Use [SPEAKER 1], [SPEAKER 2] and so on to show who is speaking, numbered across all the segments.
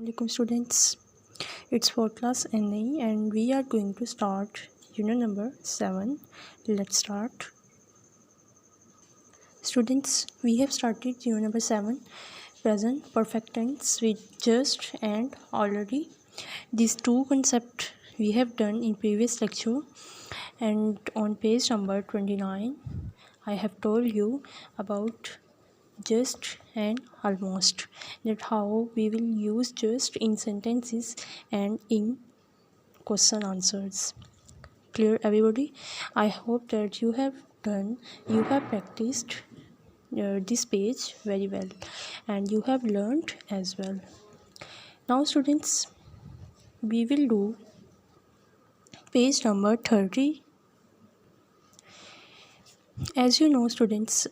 [SPEAKER 1] Assalamualaikum students, it's for class N.A.E and we are going to start unit number 7. Let's start. Students, we have started unit number 7, present perfect tense with just and already. These two concepts we have done in previous lecture, and on page number 29 I have told you about just and almost, that how we will use just in sentences and in question answers. Clear everybody? I hope that you have practiced this page very well and you have learned as well. Now students, we will do page number 30. As you know students,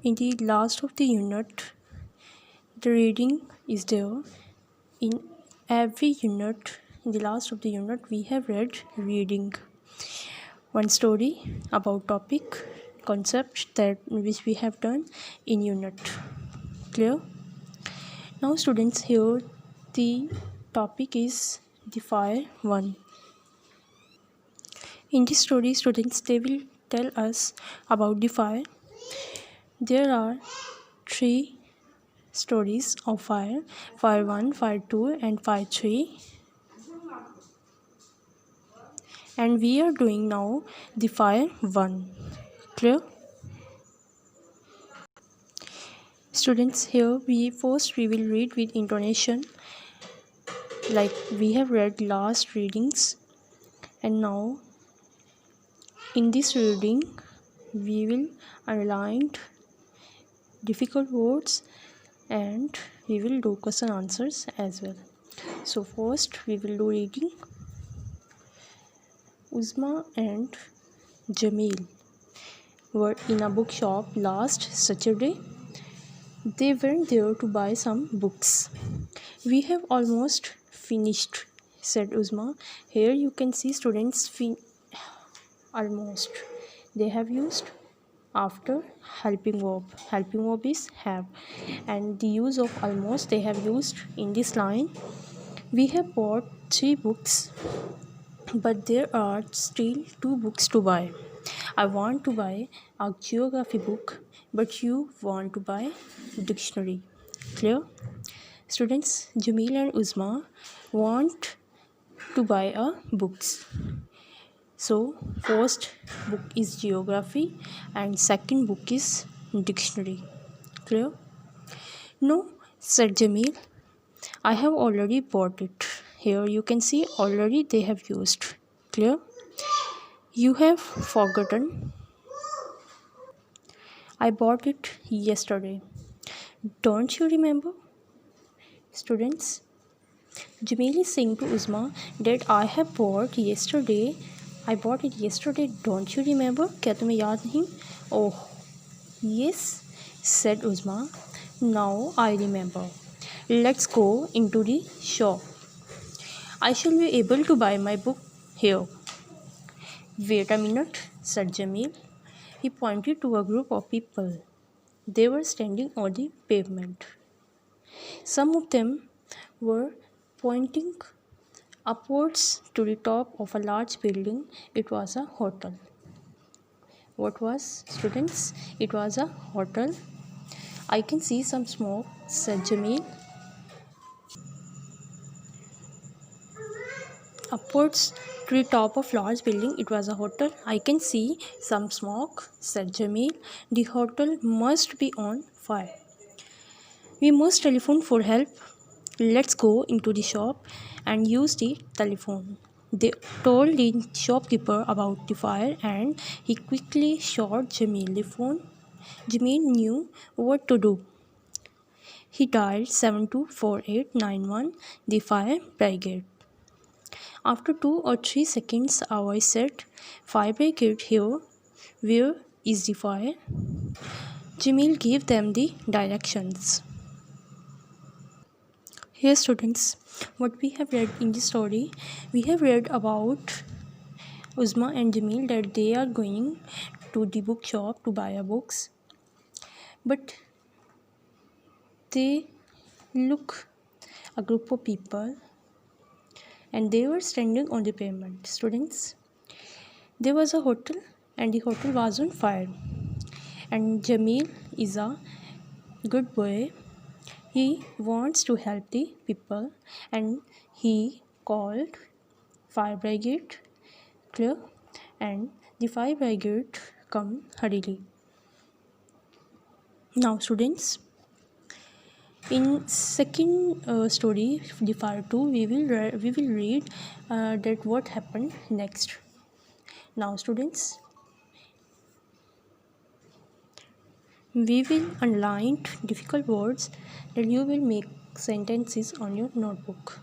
[SPEAKER 1] in the last of the unit the reading is there. In every unit, in the last of the unit, we have read reading one story about topic concept that which we have done in unit. Clear? Now students, here the topic is the fire 1. In this story students, they will tell us about the fire. There are 3 stories of fire: fire 1, fire 2 and fire 3, and we are doing now the fire 1. Clear? Students, here we will read with intonation like we have read last readings, and now in this reading we will underline difficult words and we will do question answers as well. So first we will do reading. Uzma and Jamil were in a bookshop last Saturday. They went there to buy some books. We have almost finished, said Uzma. Here you can see students almost. They have used after helping verb. Helping verb is have, and the use of almost they have used in this line. We have bought 3 books, but there are still 2 books to buy. I want to buy a geography book, but you want to buy dictionary. Clear? Students, Jamil and Uzma want to buy a books. So first book is geography and second book is dictionary. Clear? No, said Jamil. I have already bought it. Here you can see already they have used. Clear? You have forgotten. I bought it yesterday. Don't you remember? Students, Jamil is saying to Uzma that I have bought yesterday. I bought it yesterday. Don't you remember? क्या तुम्हें याद नहीं? Oh, yes, said Uzma. Now I remember. Let's go into the shop. I shall be able to buy my book here. Wait a minute, said Jamil. He pointed to a group of people. They were standing on the pavement. Some of them were pointing upwards to the top of a large building. It was a hotel. What was, students? It was a hotel. I can see some smoke, said Jamil. Upwards to the top of large building. It was a hotel. I can see some smoke, said Jamil. The hotel must be on fire. We must telephone for help. Let's go into the shop and use the telephone. They told the shopkeeper about the fire and he quickly shot Jamil the phone. Jamil knew what to do. He dialed 724891, the fire brigade. After 2 or 3 seconds, a voice said, "Fire brigade here. Where is the fire?" Jamil gave them the directions. Here students, what we have read in the story, we have read about Uzma and Jamil that they are going to the bookshop to buy books, but they look a group of people, and they were standing on the pavement. Students, there was a hotel, and the hotel was on fire. And Jamil is a good boy. He wants to help the people, and he called fire brigade. Clear? And the fire brigade come hurriedly. Now, students, in second story, the fire 2, we will read that what happened next. Now, students, we will underline difficult words that you will make sentences on your notebook.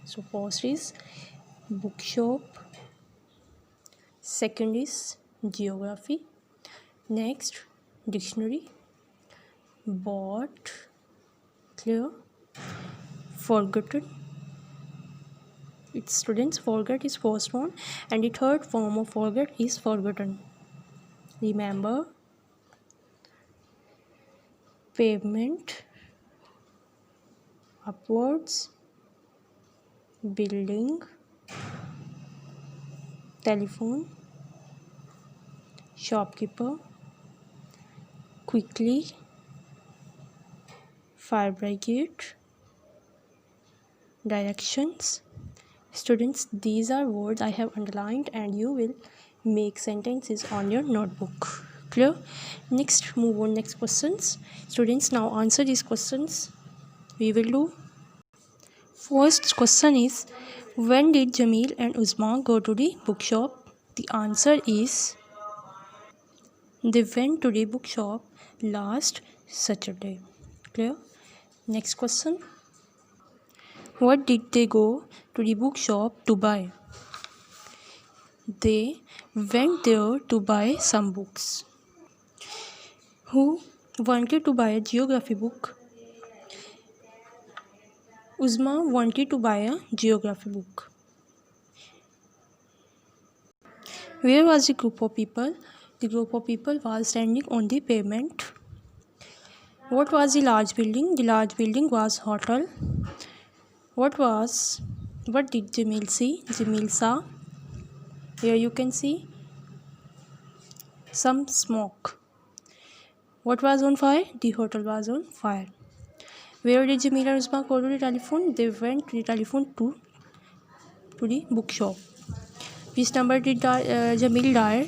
[SPEAKER 1] So first is bookshop, second is geography, next dictionary, bought, clear, forgotten. Its students, forget is first one, and the third form of forget is forgotten. Remember, pavement, upwards, building, telephone, shopkeeper, quickly, fire brigade, directions. Students, these are words I have underlined, and you will make sentences on your notebook. Clear? Next, move on next questions. Students, now answer these questions. We will do. First question is, when did Jamil and Uzma go to the bookshop? The answer is, they went to the bookshop last Saturday. Clear? Next question. What did they go to the bookshop to buy? They went there to buy some books. Who wanted to buy a geography book? Uzma wanted to buy a geography book. Where was the group of people? The group of people was standing on the pavement. What was the large building? The large building was hotel. What did Jamil see? Jamil saw, here you can see some smoke. What was on fire? The hotel was on fire. Where did Jamil and Uzma go to the telephone? They went to the telephone to the bookshop. Which number did Jamil dial?